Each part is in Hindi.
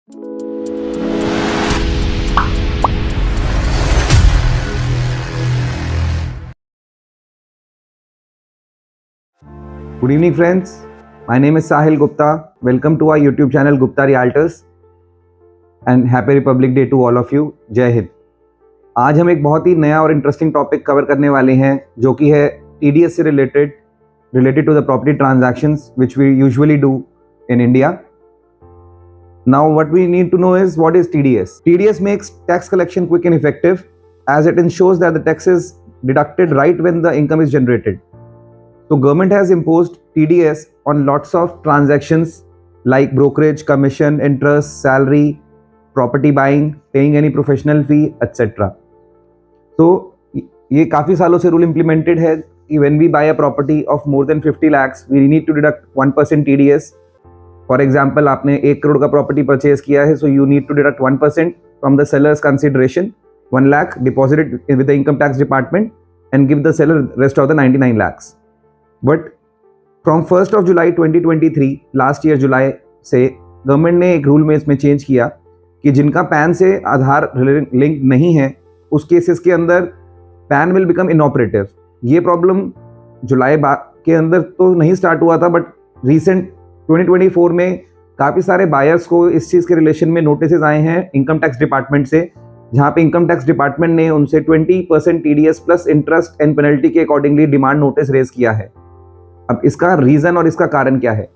Good evening friends, my name is Sahil Gupta. Welcome to our YouTube channel Gupta Realtors and Happy Republic Day to all of you. जय हिंद। आज हम एक बहुत ही नया और इंटरेस्टिंग टॉपिक कवर करने वाले हैं जो कि है TDS से related to the property transactions which we usually do in India. Now what we need to know is what is TDS. TDS makes tax collection quick and effective as it ensures that the tax is deducted right when the income is generated. So government has imposed TDS on lots of transactions like brokerage, commission, interest, salary, property buying, paying any professional fee, etc. So ये काफ़ी सालों से रूल इम्प्लीमेंटेड है कि when we buy a property of more than 50 lakhs, we need to deduct 1% TDS. For example, आपने 1 करोड़ का प्रॉपर्टी परचेज किया है, so you need to deduct 1% from the seller's consideration, 1 lakh, deposit it with the income tax department and give the seller rest of the 99 lakhs. But from 1st of July 2023 last year जुलाई से गवर्नमेंट ने एक रूल में इसमें चेंज किया कि जिनका पैन से आधार लिंक नहीं है उस केसेस के अंदर पैन विल बिकम इनऑपरेटिव। ये प्रॉब्लम जुलाई के अंदर तो नहीं स्टार्ट हुआ था, बट रिसेंट 2024 में काफ़ी सारे बायर्स को इस चीज़ के रिलेशन में नोटिस आए हैं इनकम टैक्स डिपार्टमेंट से, जहाँ पे इनकम टैक्स डिपार्टमेंट ने उनसे 20% TDS plus interest and penalty के अकॉर्डिंगली डिमांड नोटिस रेज किया है। अब इसका रीज़न और इसका कारण क्या है?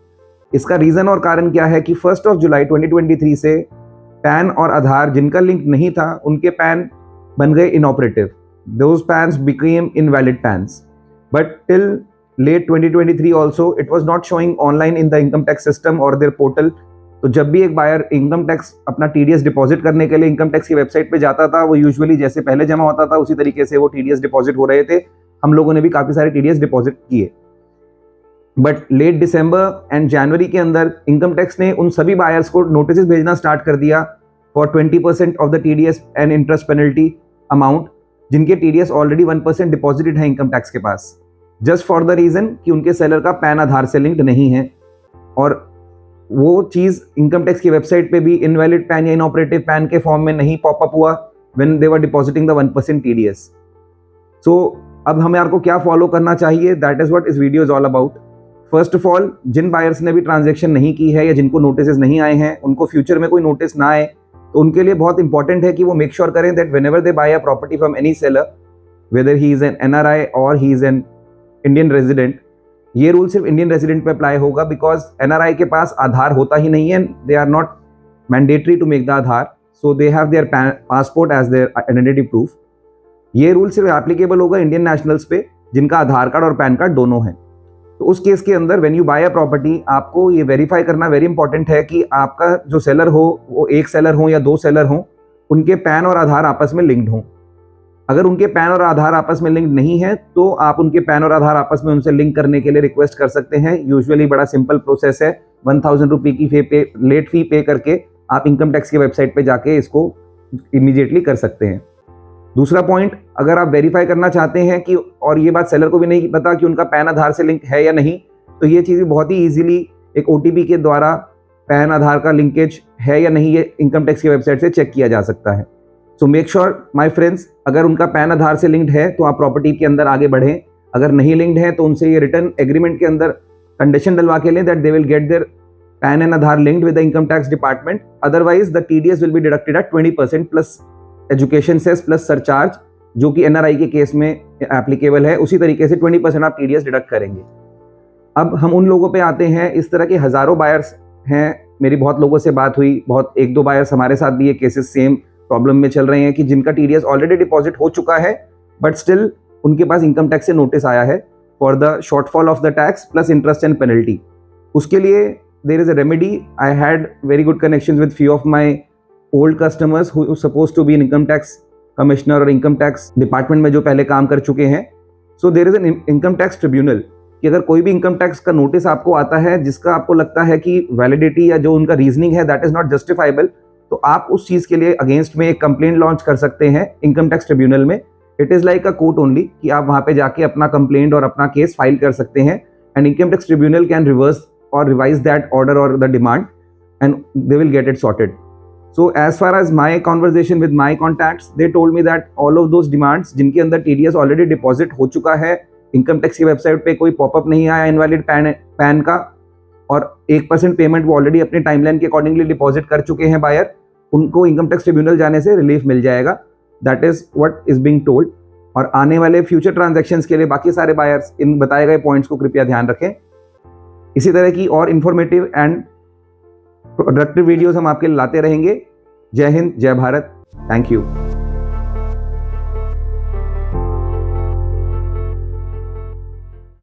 इसका रीज़न और कारण क्या है कि 1st of July 2023 से पैन और आधार जिनका लिंक नहीं था उनके पैन बन गए inoperative. Those PANs became invalid PANs, but till late 2023 also it was not showing online in the income tax system और देयर पोर्टल। तो जब भी एक बायर इनकम टैक्स अपना TDS डिपॉजिट करने के लिए इनकम टैक्स की वेबसाइट पे जाता था, वो यूजुअली जैसे पहले जमा होता था उसी तरीके से वो TDS डिपॉजिट हो रहे थे। हम लोगों ने भी काफ़ी सारे TDS डिपॉजिट किए, बट लेट दिसंबर एंड जनवरी के अंदर इनकम टैक्स ने उन सभी बायर्स को नोटिस भेजना स्टार्ट कर दिया for 20% of the TDS and interest penalty amount, जिनके TDS ऑलरेडी 1% डिपॉजिटेड है इनकम टैक्स के पास, जस्ट फॉर द रीज़न कि उनके सेलर का पैन आधार से लिंक्ड नहीं है। और वो चीज़ इनकम टैक्स की वेबसाइट पे भी इनवैलिड पैन या इनऑपरेटिव पैन के फॉर्म में नहीं पॉपअप हुआ when they were depositing the 1% TDS। So अब हमें आपको क्या फॉलो करना चाहिए, दैट इज़ व्हाट इस video is all about. First of all, जिन बायर्स ने भी ट्रांजैक्शन नहीं की है या जिनको नोटिस नहीं आए हैं, उनको फ्यूचर में कोई नोटिस ना आए, तो उनके लिए बहुत इंपॉर्टेंट है कि वो मेक श्योर करें that whenever they buy a property from any seller, whether he is an NRI और he is an Indian resident, ये रूल सिर्फ इंडियन रेजिडेंट पे अप्लाई होगा बिकॉज NRI के पास आधार होता ही नहीं है, they are not mandatory to make the Aadhaar, so they have their passport as their identity proof. ये रूल सिर्फ एप्लीकेबल होगा इंडियन नेशनल्स पे जिनका आधार कार्ड और पैन कार्ड दोनों हैं। तो उस केस के अंदर when you buy a property, आपको ये वेरीफाई करना वेरी इंपॉर्टेंट है कि आपका जो सेलर हो वो एक सेलर हो या 2 सेलर हो, उनके पैन और आधार आपस में लिंक्ड हों। अगर उनके पैन और आधार आपस में लिंक नहीं है तो आप उनके पैन और आधार आपस में उनसे लिंक करने के लिए रिक्वेस्ट कर सकते हैं। यूजुअली बड़ा सिंपल प्रोसेस है, 1000 रुपये की लेट फी पे करके आप इनकम टैक्स की वेबसाइट पे जाके इसको इमीडिएटली कर सकते हैं। दूसरा पॉइंट, अगर आप वेरीफाई करना चाहते हैं कि और ये बात सेलर को भी नहीं पता कि उनका पैन आधार से लिंक है या नहीं, तो ये चीज़ बहुत ही ईजिली एक OTP के द्वारा पैन आधार का लिंकेज है या नहीं ये इनकम टैक्स की वेबसाइट से चेक किया जा सकता है। So make sure my friends, अगर उनका पैन आधार से लिंक्ड है तो आप प्रॉपर्टी के अंदर आगे बढ़ें, अगर नहीं लिंक्ड है तो उनसे ये रिटर्न एग्रीमेंट के अंदर कंडीशन डलवा के लें that they will get their PAN and Aadhaar linked with the income tax department, otherwise the TDS will be deducted at 20% plus education cess plus surcharge, जो कि NRI के केस में एप्लीकेबल है। उसी तरीके से 20% आप TDS डिडक्ट करेंगे। अब हम उन लोगों पे आते हैं, इस तरह के हज़ारों बायर्स हैं, मेरी बहुत लोगों से बात हुई, बहुत 1-2 बायर्स हमारे साथ भी ये केसेस सेम प्रॉब्लम में चल रहे हैं कि जिनका TDS ऑलरेडी डिपॉजिट हो चुका है बट स्टिल उनके पास इनकम टैक्स से नोटिस आया है for the shortfall of the tax plus interest and penalty. उसके लिए there is a remedy. I had very good connections with few of my old customers who suppose to be in income tax commissioner और इनकम टैक्स डिपार्टमेंट में जो पहले काम कर चुके हैं। So there is an income tax tribunal कि अगर कोई भी इनकम टैक्स का नोटिस आपको आता है जिसका आपको लगता है कि वैलिडिटी या जो उनका रीजनिंग है दैट इज नॉट जस्टिफाइबल, तो आप उस चीज़ के लिए अगेंस्ट में एक कंप्लेंट लॉन्च कर सकते हैं इनकम टैक्स ट्रिब्यूनल में। It is like a court only कि आप वहाँ पे जाके अपना कंप्लेंट और अपना केस फाइल कर सकते हैं and income tax tribunal can reverse और रिवाइज दैट ऑर्डर और the demand and they will get it sorted. So as far as my conversation with my contacts, they told me that all of those demands जिनके अंदर TDS ऑलरेडी डिपॉजिट हो चुका है, इनकम टैक्स की वेबसाइट पे कोई पॉपअप नहीं आया इनवैलिड पैन का, और 1% पेमेंट वो ऑलरेडी अपने टाइमलाइन के अकॉर्डिंगली डिपॉजिट कर चुके हैं बायर, उनको इनकम टैक्स ट्रिब्यूनल जाने से रिलीफ मिल जाएगा. That is what is being told. और आने वाले फ्यूचर ट्रांजैक्शंस के लिए बाकी सारे बायर्स इन बताए गए पॉइंट्स को कृपया ध्यान रखें. इसी तरह की और इंफॉर्मेटिव एंड प्रोडक्टिव वीडियोस हम आपके लिए लाते रहेंगे. जय हिंद, जय भारत. Thank you.